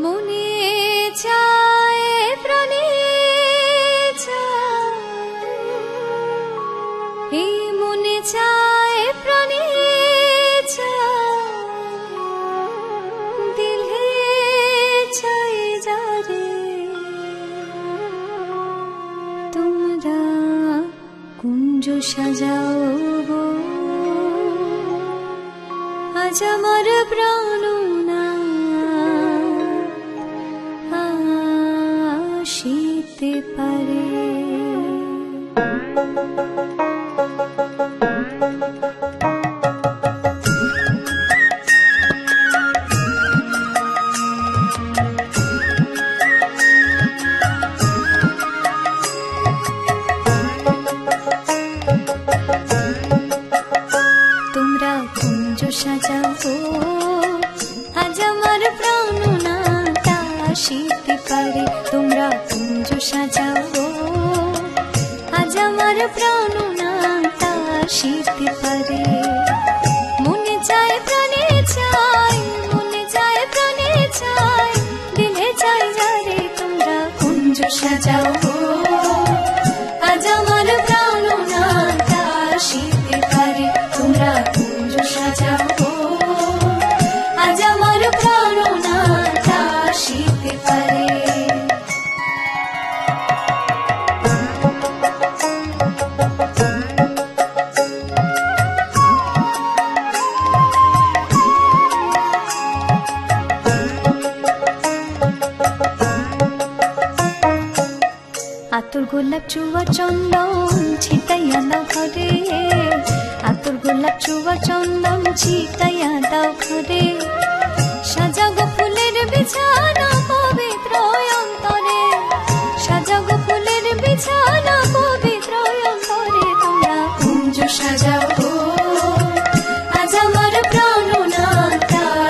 মনে চায় প্রাণে চায়, এই মনে চায় প্রাণে চায়, দিলে চাই যারে তোমরা কুঞ্জ সাজাও গো, আজ আমার প্রাণ আসিতে পারে। তোমরা কুঞ্জ সাজাও আজ আমার প্রাণ আসিতে পারে। তোমরা কুঞ্জ সাজাও আজ আমার প্রাণ আসিতে পারে। মনে চায় প্রাণে চায়, মনে চায় প্রাণে চায়, দিলে চাই যারে তোমরা কুঞ্জ সাজাও আজ আমার প্রাণ আসিতে পারে। তোমরা কুঞ্জ সাজাও আজ আমার প্রাণ আসিতে পারে। আতর গোলাপ চুয়া চন্দন ছিটাইয়া দাও ঘরে, আতর গোলাপ চুয়া চন্দন ছিটাইয়া দাও ঘরে। সাজাগো ফুলের বিছানা পবিত্র অন্তরে, সাজাগো ফুলের বিছানা পবিত্র অন্তরে। তোমরা কুঞ্জ সাজাও আজ আমার প্রাণ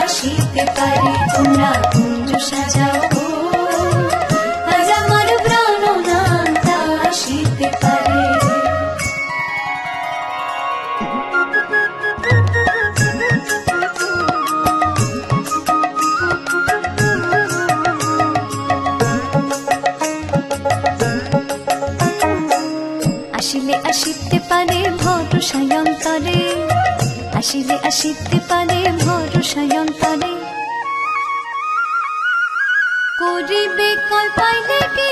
আসিতে পারে। তোমরা কুঞ্জ সাজাও আজ আমার প্রাণ আসিতে পারে। আসিলে আসিতে পারে ভরসায় অন্তরে, আসিলে আসিতে পারে ভরসায় অন্তরে। করিবে কয় পাইলে কি